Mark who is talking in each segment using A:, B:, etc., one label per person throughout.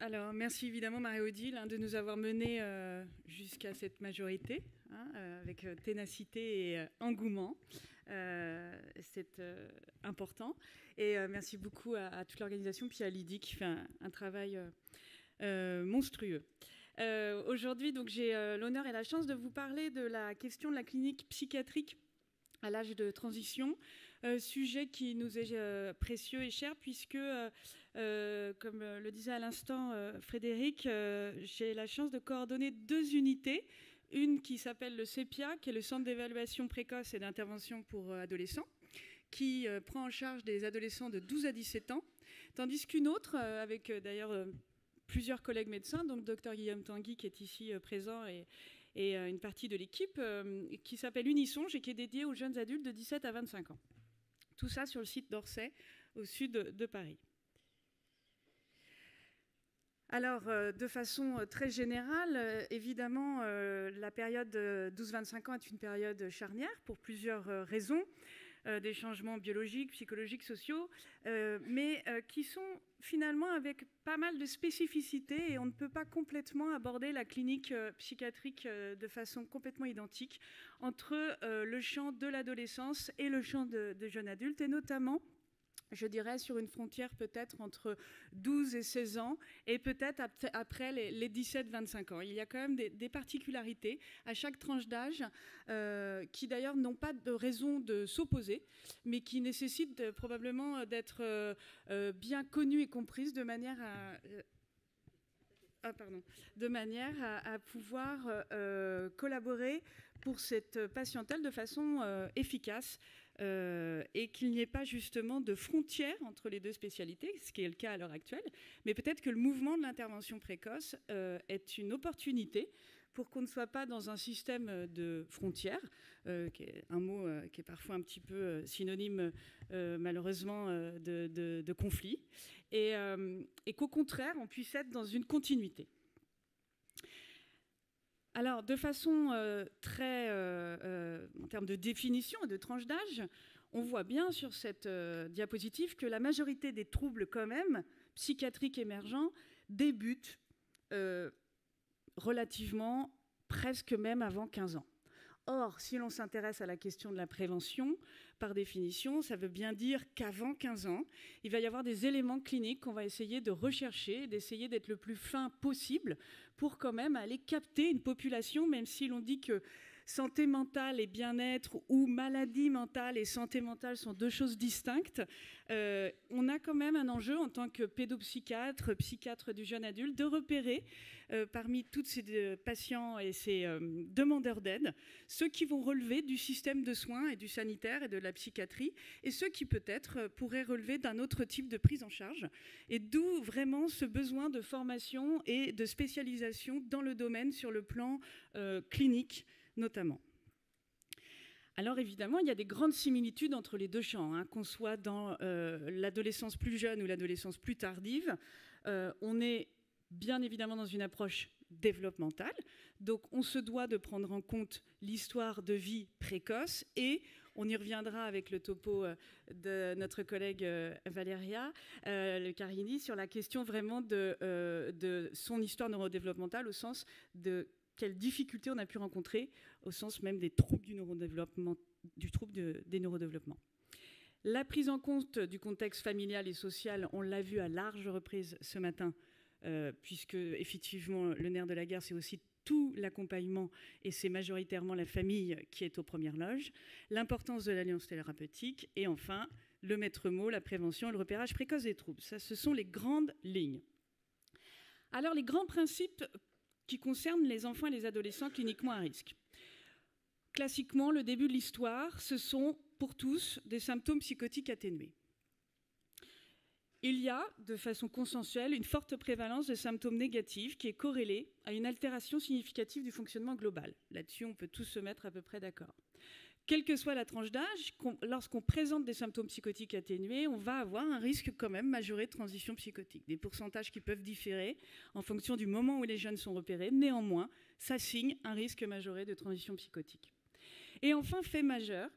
A: Alors, merci évidemment Marie-Odile de nous avoir menés jusqu'à cette majorité, avec ténacité et engouement. C'est important. Et merci beaucoup à toute l'organisation, puis à Lydie qui fait un travail monstrueux. Aujourd'hui, donc, j'ai l'honneur et la chance de vous parler de la question de la clinique psychiatrique à l'âge de transition, sujet qui nous est précieux et cher puisque, comme le disait à l'instant Frédéric, j'ai la chance de coordonner 2 unités. Une qui s'appelle le CEPIA, qui est le Centre d'évaluation précoce et d'intervention pour adolescents, qui prend en charge des adolescents de 12 à 17 ans, tandis qu'une autre, avec d'ailleurs plusieurs collègues médecins, donc le Dr Guillaume Tanguy qui est ici présent et une partie de l'équipe, qui s'appelle Unisonge et qui est dédiée aux jeunes adultes de 17 à 25 ans. Tout ça sur le site d'Orsay, au sud de Paris. Alors, de façon très générale, évidemment, la période 12-25 ans est une période charnière pour plusieurs raisons, des changements biologiques, psychologiques, sociaux, mais qui sont finalement avec pas mal de spécificités et on ne peut pas complètement aborder la clinique psychiatrique de façon complètement identique entre le champ de l'adolescence et le champ de jeunes adultes, et notamment, je dirais, sur une frontière peut-être entre 12 et 16 ans et peut-être après les 17-25 ans. Il y a quand même des particularités à chaque tranche d'âge qui d'ailleurs n'ont pas de raison de s'opposer, mais qui nécessitent probablement d'être bien connues et comprises de manière à pouvoir collaborer pour cette patientèle de façon efficace. Et qu'il n'y ait pas justement de frontière entre les 2 spécialités, ce qui est le cas à l'heure actuelle, mais peut-être que le mouvement de l'intervention précoce est une opportunité pour qu'on ne soit pas dans un système de frontières, qui est un mot qui est parfois un petit peu synonyme malheureusement de conflit, et qu'au contraire on puisse être dans une continuité. Alors, de façon très, en termes de définition et de tranche d'âge, on voit bien sur cette diapositive que la majorité des troubles quand même psychiatriques émergents débutent relativement, presque même avant 15 ans. Or, si l'on s'intéresse à la question de la prévention, par définition, ça veut bien dire qu'avant 15 ans, il va y avoir des éléments cliniques qu'on va essayer de rechercher, d'essayer d'être le plus fin possible pour quand même aller capter une population, même si l'on dit que santé mentale et bien-être ou maladie mentale et santé mentale sont 2 choses distinctes. On a quand même un enjeu en tant que pédopsychiatre, psychiatre du jeune adulte, de repérer parmi tous ces patients et ces demandeurs d'aide, ceux qui vont relever du système de soins et du sanitaire et de la psychiatrie, et ceux qui peut-être pourraient relever d'un autre type de prise en charge. Et d'où vraiment ce besoin de formation et de spécialisation dans le domaine sur le plan clinique notamment. Alors évidemment, il y a des grandes similitudes entre les 2 champs, qu'on soit dans l'adolescence plus jeune ou l'adolescence plus tardive. On est bien évidemment dans une approche développementale, donc on se doit de prendre en compte l'histoire de vie précoce, et on y reviendra avec le topo de notre collègue Valéria Carini sur la question vraiment de son histoire neurodéveloppementale, au sens de quelles difficultés on a pu rencontrer, au sens même des troubles du neurodéveloppement, des neurodéveloppements. La prise en compte du contexte familial et social, on l'a vu à large reprise ce matin, puisque effectivement le nerf de la guerre, c'est aussi tout l'accompagnement, et c'est majoritairement la famille qui est aux premières loges, l'importance de l'alliance thérapeutique, et enfin le maître mot, la prévention et le repérage précoce des troubles. Ça, ce sont les grandes lignes. Alors les grands principes qui concernent les enfants et les adolescents cliniquement à risque. Classiquement, le début de l'histoire, ce sont pour tous des symptômes psychotiques atténués. Il y a, de façon consensuelle, une forte prévalence de symptômes négatifs qui est corrélée à une altération significative du fonctionnement global. Là-dessus, on peut tous se mettre à peu près d'accord. Quelle que soit la tranche d'âge, lorsqu'on présente des symptômes psychotiques atténués, on va avoir un risque quand même majoré de transition psychotique. Des pourcentages qui peuvent différer en fonction du moment où les jeunes sont repérés. Néanmoins, ça signe un risque majoré de transition psychotique. Et enfin, fait majeur,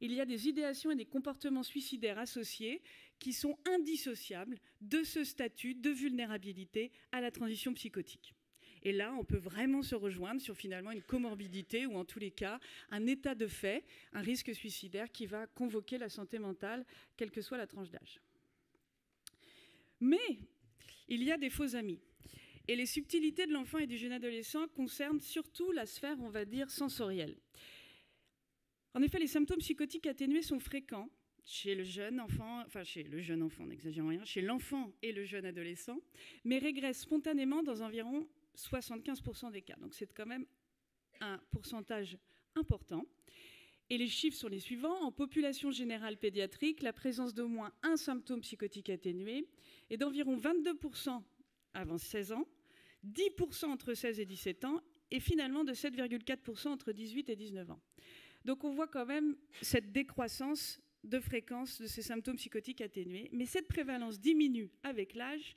A: il y a des idéations et des comportements suicidaires associés qui sont indissociables de ce statut de vulnérabilité à la transition psychotique. Et là, on peut vraiment se rejoindre sur finalement une comorbidité ou en tous les cas un état de fait, un risque suicidaire qui va convoquer la santé mentale, quelle que soit la tranche d'âge. Mais il y a des faux amis. Et les subtilités de l'enfant et du jeune adolescent concernent surtout la sphère, on va dire, sensorielle. En effet, les symptômes psychotiques atténués sont fréquents chez le jeune enfant, n'exagérons rien, chez l'enfant et le jeune adolescent, mais régressent spontanément dans environ 75% des cas. Donc c'est quand même un pourcentage important. Et les chiffres sont les suivants. En population générale pédiatrique, la présence d'au moins un symptôme psychotique atténué est d'environ 22% avant 16 ans, 10% entre 16 et 17 ans, et finalement de 7,4% entre 18 et 19 ans. Donc on voit quand même cette décroissance de fréquence de ces symptômes psychotiques atténués, mais cette prévalence diminue avec l'âge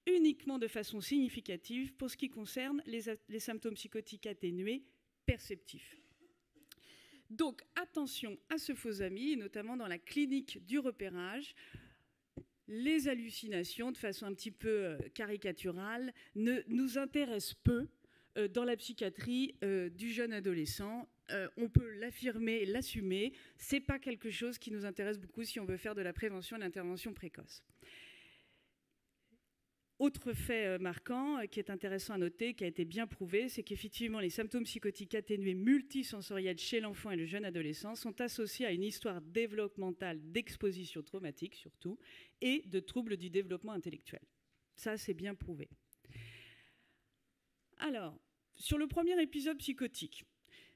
A: uniquement de façon significative pour ce qui concerne les symptômes psychotiques atténués perceptifs. Donc attention à ce faux ami, notamment dans la clinique du repérage. Les hallucinations, de façon un petit peu caricaturale, nous intéressent peu dans la psychiatrie du jeune adolescent. On peut l'affirmer, l'assumer. Ce n'est pas quelque chose qui nous intéresse beaucoup si on veut faire de la prévention et de l'intervention précoce. Autre fait marquant qui est intéressant à noter, qui a été bien prouvé, c'est qu'effectivement les symptômes psychotiques atténués multisensoriels chez l'enfant et le jeune adolescent sont associés à une histoire développementale d'exposition traumatique surtout et de troubles du développement intellectuel. Ça, c'est bien prouvé. Alors, sur le premier épisode psychotique,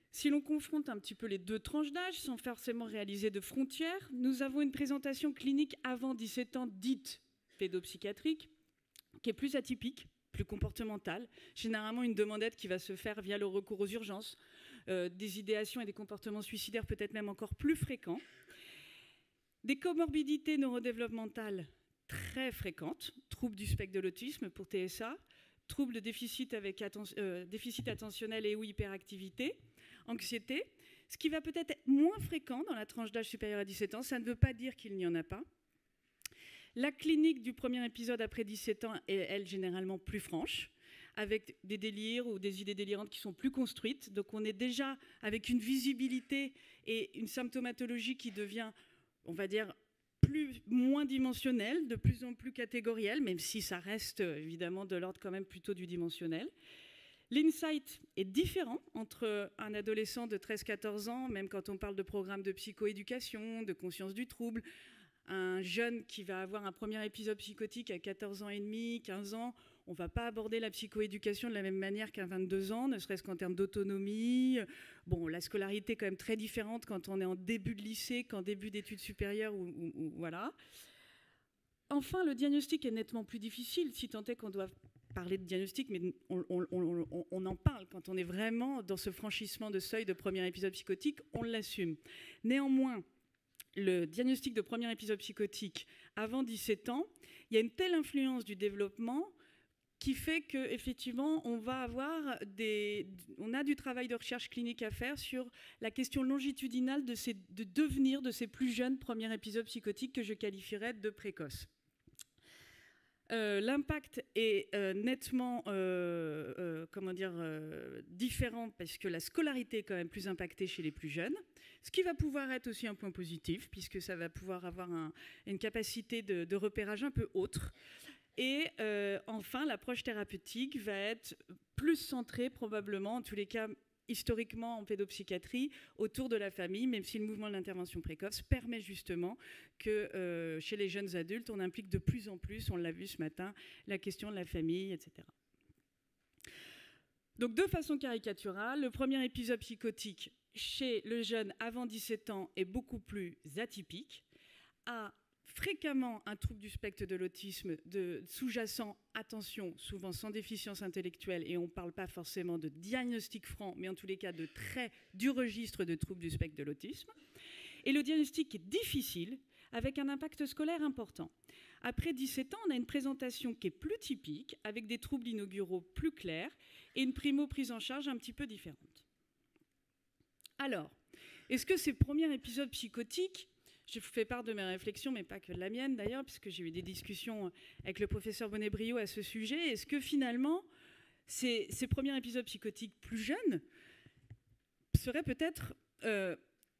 A: si l'on confronte un petit peu les deux tranches d'âge sans forcément réaliser de frontières, nous avons une présentation clinique avant 17 ans dite pédopsychiatrique, qui est plus atypique, plus comportementale, généralement une demandette qui va se faire via le recours aux urgences, des idéations et des comportements suicidaires peut-être même encore plus fréquents, des comorbidités neurodéveloppementales très fréquentes, troubles du spectre de l'autisme pour TSA, troubles de déficit avec déficit attentionnel et ou hyperactivité, anxiété, ce qui va peut-être être moins fréquent dans la tranche d'âge supérieure à 17 ans, ça ne veut pas dire qu'il n'y en a pas. La clinique du premier épisode après 17 ans est, elle, généralement plus franche, avec des délires ou des idées délirantes qui sont plus construites. Donc on est déjà avec une visibilité et une symptomatologie qui devient, on va dire, moins dimensionnelle, de plus en plus catégorielle, même si ça reste évidemment de l'ordre quand même plutôt du dimensionnel. L'insight est différent entre un adolescent de 13-14 ans, même quand on parle de programme de psychoéducation, de conscience du trouble, un jeune qui va avoir un premier épisode psychotique à 14 ans et demi, 15 ans, on ne va pas aborder la psychoéducation de la même manière qu'à 22 ans, ne serait-ce qu'en termes d'autonomie. Bon, la scolarité est quand même très différente quand on est en début de lycée qu'en début d'études supérieures. Voilà. Enfin, le diagnostic est nettement plus difficile, si tant est qu'on doit parler de diagnostic, mais on en parle quand on est vraiment dans ce franchissement de seuil de premier épisode psychotique, on l'assume. Néanmoins, le diagnostic de premier épisode psychotique avant 17 ans, il y a une telle influence du développement qui fait qu'effectivement, on a du travail de recherche clinique à faire sur la question longitudinale de devenir de ces plus jeunes premiers épisodes psychotiques que je qualifierais de précoces. L'impact est nettement différent parce que la scolarité est quand même plus impactée chez les plus jeunes, ce qui va pouvoir être aussi un point positif puisque ça va pouvoir avoir une capacité de repérage un peu autre. Et enfin, l'approche thérapeutique va être plus centrée probablement, en tous les cas historiquement en pédopsychiatrie, autour de la famille, même si le mouvement de l'intervention précoce permet justement que chez les jeunes adultes, on implique de plus en plus, on l'a vu ce matin, la question de la famille, etc. Donc de façon caricaturale, le premier épisode psychotique chez le jeune avant 17 ans est beaucoup plus atypique, a fréquemment un trouble du spectre de l'autisme sous-jacent, attention, souvent sans déficience intellectuelle, et on ne parle pas forcément de diagnostic franc, mais en tous les cas de trait du registre de troubles du spectre de l'autisme. Et le diagnostic est difficile, avec un impact scolaire important. Après 17 ans, on a une présentation qui est plus typique, avec des troubles inauguraux plus clairs, et une primo-prise en charge un petit peu différente. Alors, est-ce que ces premiers épisodes psychotiques, je vous fais part de mes réflexions, mais pas que de la mienne d'ailleurs, puisque j'ai eu des discussions avec le professeur Bonnet-Brio à ce sujet. Est-ce que finalement, ces premiers épisodes psychotiques plus jeunes seraient peut-être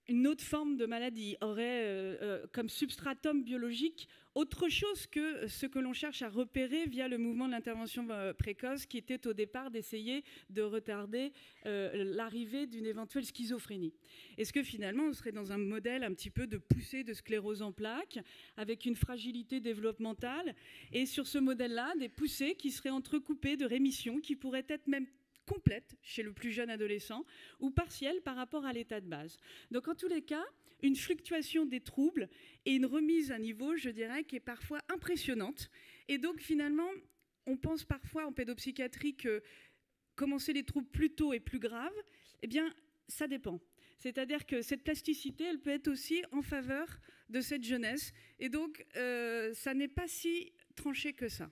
A: une autre forme de maladie, aurait comme substratum biologique autre chose que ce que l'on cherche à repérer via le mouvement de l'intervention précoce, qui était au départ d'essayer de retarder l'arrivée d'une éventuelle schizophrénie. Est-ce que finalement on serait dans un modèle un petit peu de poussée de sclérose en plaques, avec une fragilité développementale, et sur ce modèle-là, des poussées qui seraient entrecoupées de rémissions qui pourraient être même complète chez le plus jeune adolescent ou partielle par rapport à l'état de base. Donc en tous les cas, une fluctuation des troubles et une remise à niveau, je dirais, qui est parfois impressionnante. Et donc finalement, on pense parfois en pédopsychiatrie que commencer les troubles plus tôt est plus grave. Eh bien, ça dépend. C'est-à-dire que cette plasticité, elle peut être aussi en faveur de cette jeunesse. Et donc, ça n'est pas si tranché que ça.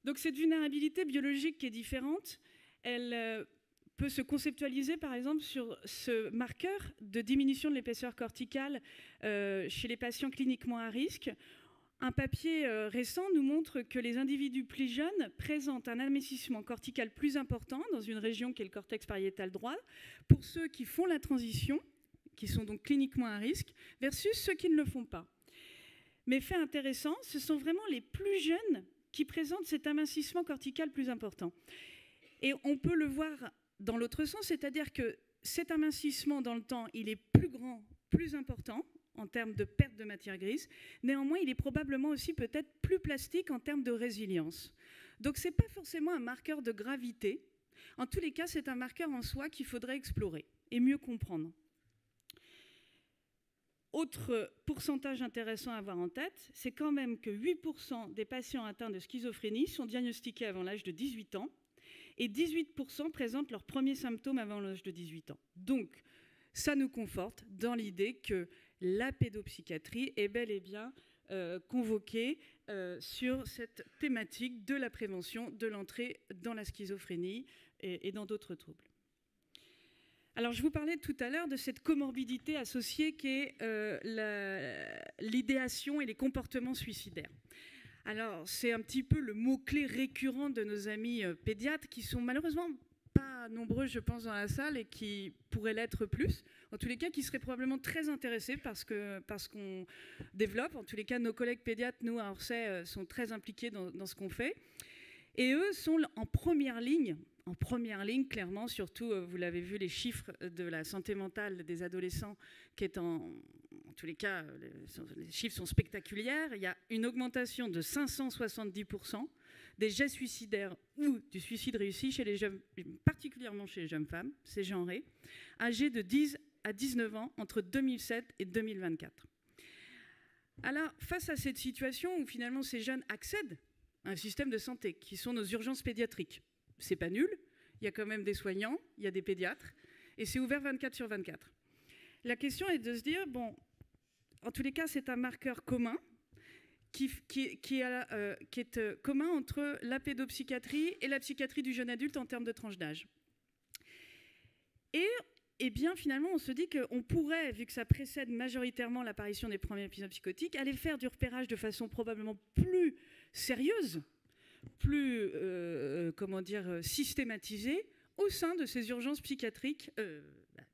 A: Donc cette vulnérabilité biologique qui est différente, elle peut se conceptualiser par exemple sur ce marqueur de diminution de l'épaisseur corticale chez les patients cliniquement à risque. Un papier récent nous montre que les individus plus jeunes présentent un amincissement cortical plus important dans une région qui est le cortex pariétal droit pour ceux qui font la transition, qui sont donc cliniquement à risque, versus ceux qui ne le font pas. Mais fait intéressant, ce sont vraiment les plus jeunes qui présentent cet amincissement cortical plus important. Et on peut le voir dans l'autre sens, c'est-à-dire que cet amincissement dans le temps, il est plus grand, plus important en termes de perte de matière grise. Néanmoins, il est probablement aussi peut-être plus plastique en termes de résilience. Donc ce n'est pas forcément un marqueur de gravité. En tous les cas, c'est un marqueur en soi qu'il faudrait explorer et mieux comprendre. Autre pourcentage intéressant à avoir en tête, c'est quand même que 8% des patients atteints de schizophrénie sont diagnostiqués avant l'âge de 18 ans et 18% présentent leurs premiers symptômes avant l'âge de 18 ans. Donc, ça nous conforte dans l'idée que la pédopsychiatrie est bel et bien convoquée sur cette thématique de la prévention de l'entrée dans la schizophrénie et dans d'autres troubles. Alors, je vous parlais tout à l'heure de cette comorbidité associée qu'est l'idéation et les comportements suicidaires. Alors, c'est un petit peu le mot-clé récurrent de nos amis pédiatres qui sont malheureusement pas nombreux, je pense, dans la salle et qui pourraient l'être plus. En tous les cas, qui seraient probablement très intéressés parce qu'on développe. En tous les cas, nos collègues pédiatres, nous, à Orsay, sont très impliqués dans ce qu'on fait. Et eux sont en première ligne, clairement, surtout, vous l'avez vu, les chiffres de la santé mentale des adolescents, qui est en tous les cas, les chiffres sont spectaculaires. Il y a une augmentation de 570% des gestes suicidaires ou du suicide réussi chez les jeunes, particulièrement chez les jeunes femmes, c'est genré, âgées de 10 à 19 ans entre 2007 et 2024. Alors, face à cette situation où finalement ces jeunes accèdent à un système de santé, qui sont nos urgences pédiatriques, c'est pas nul, il y a quand même des soignants, il y a des pédiatres, et c'est ouvert 24/24. La question est de se dire, bon, en tous les cas, c'est un marqueur commun qui est commun entre la pédopsychiatrie et la psychiatrie du jeune adulte en termes de tranche d'âge. Et bien, finalement, on se dit qu'on pourrait, vu que ça précède majoritairement l'apparition des premiers épisodes psychotiques, aller faire du repérage de façon probablement plus sérieuse, plus, systématisée, au sein de ces urgences psychiatriques,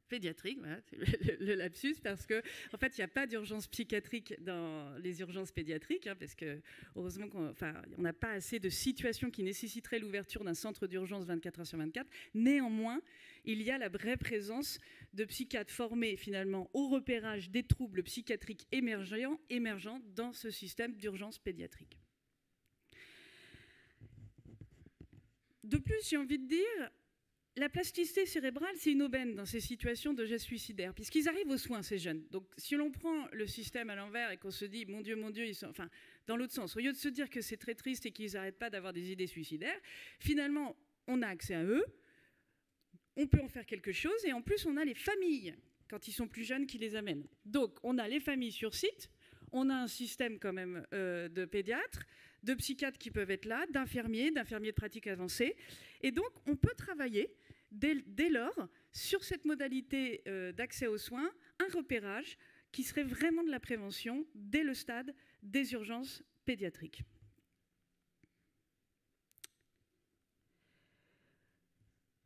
A: pédiatriques, voilà, c'est le lapsus, parce qu'en fait, il n'y a pas d'urgence psychiatrique dans les urgences pédiatriques, parce que, heureusement, on n'a pas assez de situations qui nécessiteraient l'ouverture d'un centre d'urgence 24h/24. Néanmoins, il y a la vraie présence de psychiatres formés, finalement, au repérage des troubles psychiatriques émergents dans ce système d'urgence pédiatrique. De plus, j'ai envie de dire, la plasticité cérébrale, c'est une aubaine dans ces situations de gestes suicidaires, puisqu'ils arrivent aux soins, ces jeunes. Donc, si l'on prend le système à l'envers et qu'on se dit, mon Dieu, ils sont... Enfin, dans l'autre sens, au lieu de se dire que c'est très triste et qu'ils n'arrêtent pas d'avoir des idées suicidaires, finalement, on a accès à eux, on peut en faire quelque chose, et en plus, on a les familles, quand ils sont plus jeunes, qui les amènent. Donc, on a les familles sur site, on a un système quand même de pédiatres, de psychiatres qui peuvent être là, d'infirmiers de pratique avancée. Et donc, on peut travailler dès lors sur cette modalité d'accès aux soins, un repérage qui serait vraiment de la prévention dès le stade des urgences pédiatriques.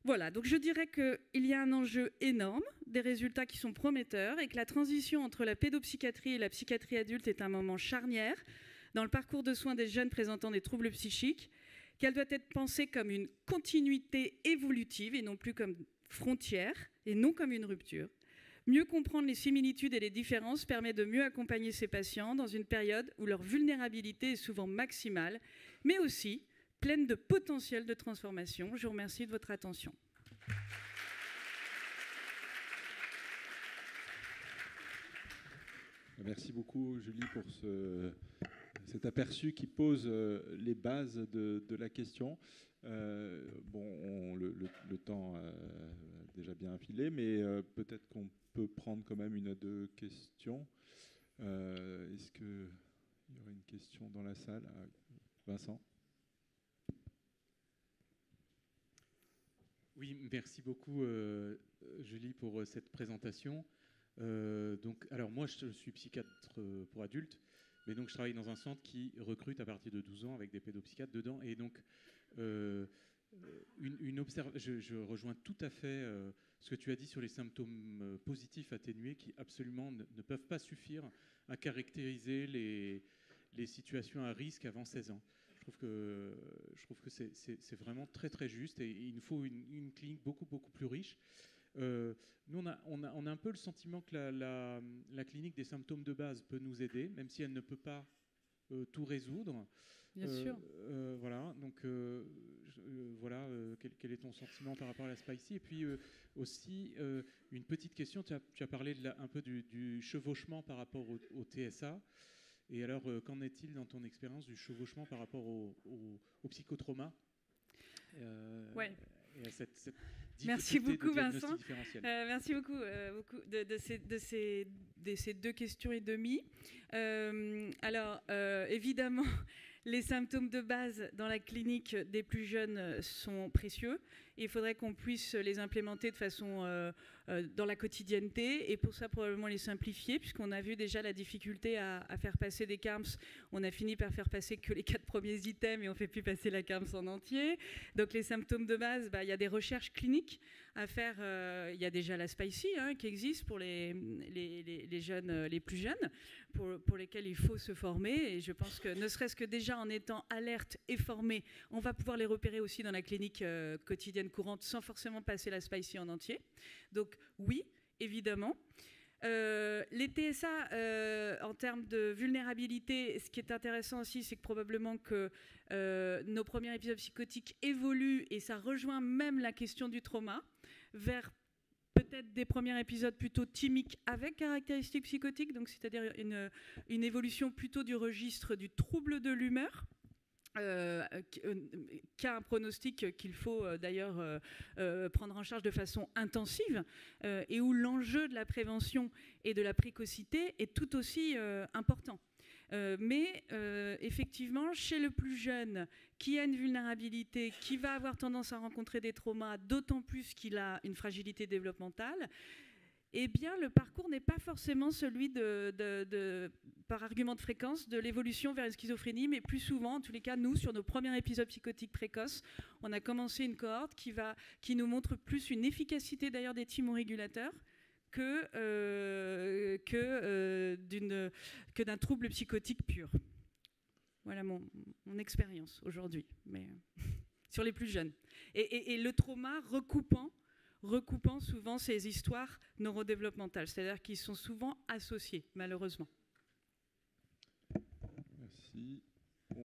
A: Voilà, donc je dirais qu'il y a un enjeu énorme, des résultats qui sont prometteurs et que la transition entre la pédopsychiatrie et la psychiatrie adulte est un moment charnière dans le parcours de soins des jeunes présentant des troubles psychiques, qu'elle doit être pensée comme une continuité évolutive et non plus comme frontière et non comme une rupture. Mieux comprendre les similitudes et les différences permet de mieux accompagner ces patients dans une période où leur vulnérabilité est souvent maximale, mais aussi pleine de potentiel de transformation. Je vous remercie de votre attention.
B: Merci beaucoup, Julie, pour cet aperçu qui pose les bases de la question. Bon, le temps a déjà bien filé, mais peut-être qu'on peut prendre quand même une ou deux questions. Est-ce qu'il y aurait une question dans la salle? Vincent?
C: Oui, merci beaucoup, Julie, pour cette présentation. Alors moi, je suis psychiatre pour adultes, mais donc je travaille dans un centre qui recrute à partir de 12 ans avec des pédopsychiatres dedans. Et donc, je rejoins tout à fait ce que tu as dit sur les symptômes positifs atténués qui absolument ne peuvent pas suffire à caractériser les situations à risque avant 16 ans. Je trouve que c'est vraiment très très juste et il nous faut une clinique beaucoup plus riche. Nous, on a un peu le sentiment que la clinique des symptômes de base peut nous aider, même si elle ne peut pas tout résoudre.
A: Bien sûr.
C: Voilà, donc voilà, quel est ton sentiment par rapport à la SPICY? Et puis aussi, une petite question, tu as parlé un peu du chevauchement par rapport au TSA. Et alors, qu'en est-il dans ton expérience du chevauchement par rapport au psychotrauma
A: Ouais.
C: Et à cette
A: Merci beaucoup, Vincent.
C: Merci
A: beaucoup de ces 2 questions et demie. Alors, évidemment, les symptômes de base dans la clinique des plus jeunes sont précieux. Il faudrait qu'on puisse les implémenter de façon dans la quotidienneté et pour ça probablement les simplifier puisqu'on a vu déjà la difficulté à faire passer des CARMS. On a fini par faire passer que les 4 premiers items et on ne fait plus passer la CARMS en entier. Donc les symptômes de base, il y a des recherches cliniques à faire. Il y a déjà la SPICY qui existe pour les jeunes, les plus jeunes, pour lesquels il faut se former. Et je pense que ne serait-ce que déjà en étant alerte et formé, on va pouvoir les repérer aussi dans la clinique quotidienne courante sans forcément passer la SPICY en entier. Donc oui, évidemment. Les TSA, en termes de vulnérabilité, ce qui est intéressant aussi, c'est que probablement que nos premiers épisodes psychotiques évoluent, et ça rejoint même la question du trauma, vers peut-être des premiers épisodes plutôt thymiques avec caractéristiques psychotiques, donc c'est-à-dire une évolution plutôt du registre du trouble de l'humeur, qui a un pronostic qu'il faut d'ailleurs prendre en charge de façon intensive et où l'enjeu de la prévention et de la précocité est tout aussi important. Mais effectivement, chez le plus jeune qui a une vulnérabilité, qui va avoir tendance à rencontrer des traumas, d'autant plus qu'il a une fragilité développementale, eh bien, le parcours n'est pas forcément celui par argument de fréquence, de l'évolution vers une schizophrénie, mais plus souvent, en tous les cas, nous, sur nos premiers épisodes psychotiques précoces, on a commencé une cohorte qui nous montre plus une efficacité d'ailleurs des thymorégulateurs que d'un trouble psychotique pur. Voilà mon expérience aujourd'hui, mais sur les plus jeunes. Et le trauma recoupant souvent ces histoires neurodéveloppementales, c'est-à-dire qu'ils sont souvent associés, malheureusement.
B: Merci.